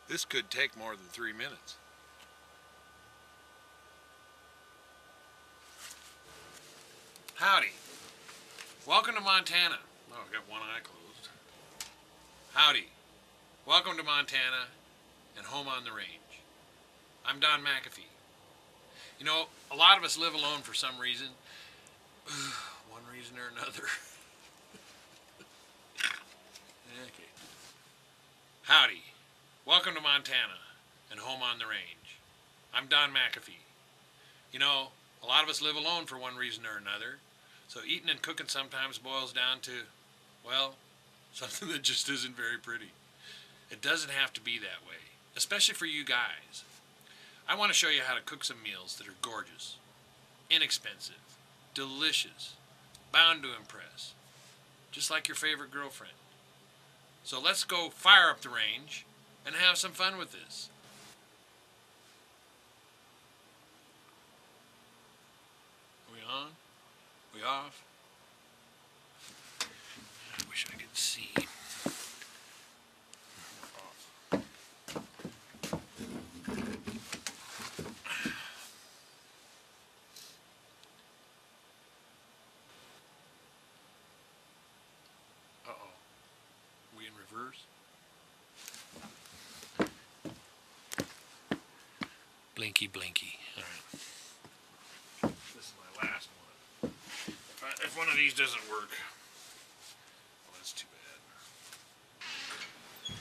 This could take more than 3 minutes. Howdy. Welcome to Montana. Oh, I've got one eye closed. Howdy. Welcome to Montana and home on the range. I'm Don McAfee. You know, a lot of us live alone for some reason. One reason or another. Okay. Howdy. Welcome to Montana and home on the range. I'm Don McAfee. You know, a lot of us live alone for one reason or another. So eating and cooking sometimes boils down to, well, something that just isn't very pretty. It doesn't have to be that way, especially for you guys. I want to show you how to cook some meals that are gorgeous, inexpensive, delicious, bound to impress, just like your favorite girlfriend. So let's go fire up the range and have some fun with this. Are we on? We off? I wish I could see. Off. Uh-oh. We in reverse? Blinky, blinky. All right. This is my last one. If one of these doesn't work, well, that's too bad.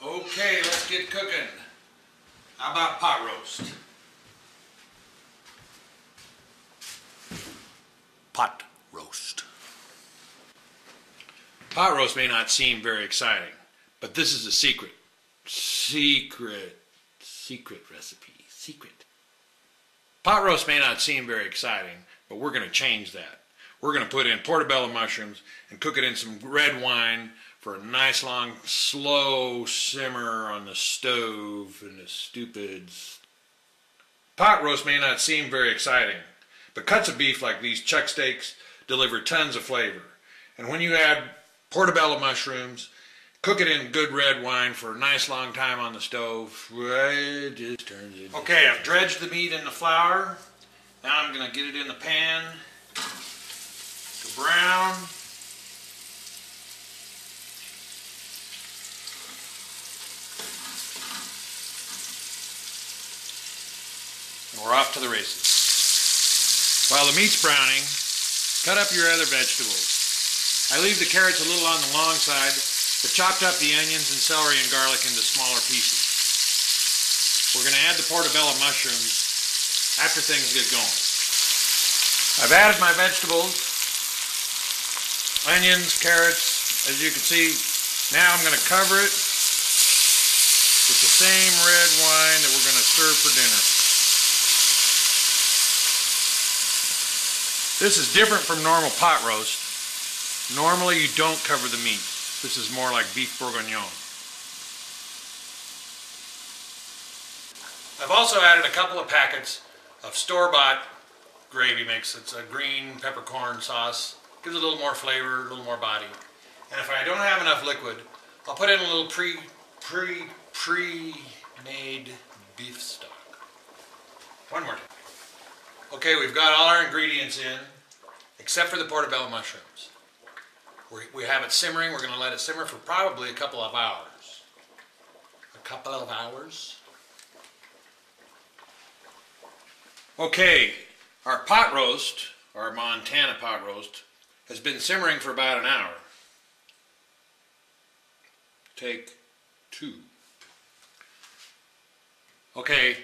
Okay, let's get cooking. How about pot roast? Pot roast. Pot roast may not seem very exciting, but this is a secret. Secret recipe. Secret. Pot roast may not seem very exciting, but we're going to change that. We're going to put in portobello mushrooms and cook it in some red wine for a nice long slow simmer on the stove and the stupids. Pot roast may not seem very exciting, but cuts of beef like these chuck steaks deliver tons of flavor. And when you add portobello mushrooms, cook it in good red wine for a nice long time on the stove, it just turns into... Okay, I've dredged the meat in the flour. Now I'm going to get it in the pan to brown. And we're off to the races. While the meat's browning, cut up your other vegetables. I leave the carrots a little on the long side, but chopped up the onions and celery and garlic into smaller pieces. We're going to add the portobello mushrooms after things get going. I've added my vegetables, onions, carrots, as you can see. Now I'm going to cover it with the same red wine that we're going to serve for dinner. This is different from normal pot roast. Normally you don't cover the meat. This is more like beef bourguignon. I've also added a couple of packets of store-bought gravy mix. It's a green peppercorn sauce. Gives it a little more flavor, a little more body. And if I don't have enough liquid, I'll put in a little pre-made beef stock. One more time. Okay, we've got all our ingredients in, except for the portobello mushrooms. We have it simmering. We're going to let it simmer for probably a couple of hours. A couple of hours. Okay, our pot roast, our Montana pot roast, has been simmering for about an hour. Take 2. Okay,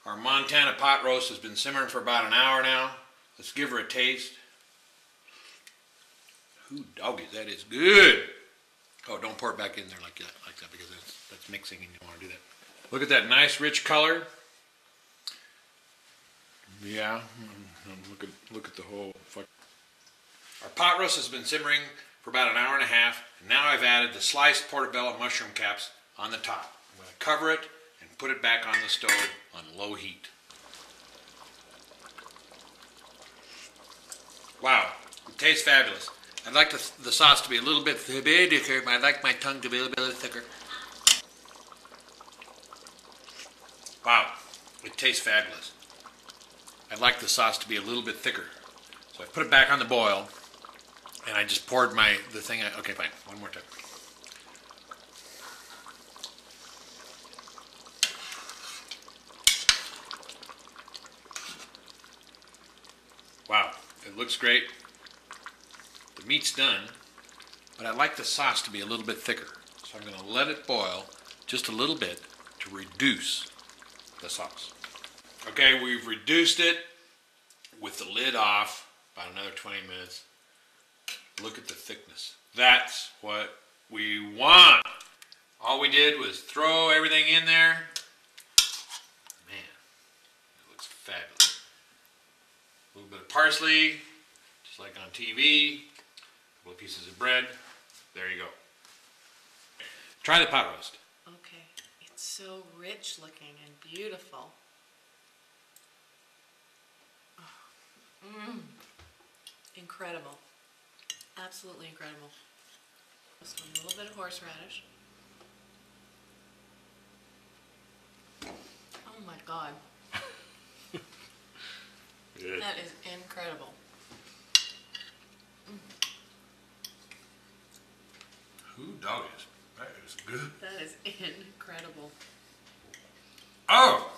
our Montana pot roast has been simmering for about an hour now. Let's give her a taste. Ooh, doggy, that is good. Oh, don't pour it back in there like that because that's mixing and you don't want to do that. Look at that nice rich color. Yeah, look at the whole fuck. Our pot roast has been simmering for about an hour and a half, and now I've added the sliced portobello mushroom caps on the top. I'm going to cover it and put it back on the stove on low heat. Wow, it tastes fabulous. I'd like the sauce to be a little bit thicker. I'd like my tongue to be a little bit thicker. Wow, it tastes fabulous. I'd like the sauce to be a little bit thicker. So I put it back on the boil, and I just poured the thing. Okay, fine. One more time. Wow, it looks great. The meat's done, but I'd like the sauce to be a little bit thicker. So I'm going to let it boil just a little bit to reduce the sauce. Okay, we've reduced it with the lid off about another 20 minutes. Look at the thickness. That's what we want. All we did was throw everything in there. Man, it looks fabulous. A little bit of parsley, just like on TV. A couple of pieces of bread. There you go. Try the pot roast. Okay, it's so rich looking and beautiful. Incredible. Absolutely incredible. Just a little bit of horseradish. Oh my God. Good. That is incredible. Who doggies? That is good. That is incredible. Oh,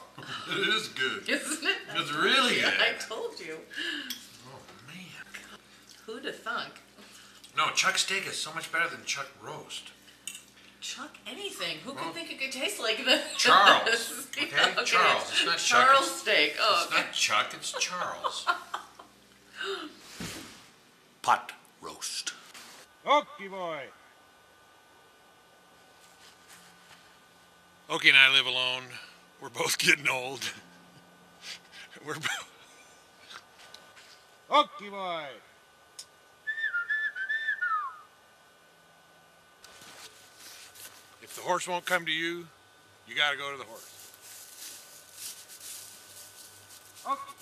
it is good. Isn't it? It's really good. I told you. Oh man. Who'd have thunk? No, chuck steak is so much better than chuck roast. Chuck anything. Who could think it could taste like this? Charles. Okay? Okay, Charles. It's not Chuck. Charles steak. Oh, It's okay. not Chuck, it's Charles. Pot roast. Okay, boy. Okie and I live alone. We're both getting old. We're both... Okay, boy. If the horse won't come to you, you gotta go to the horse. Okay.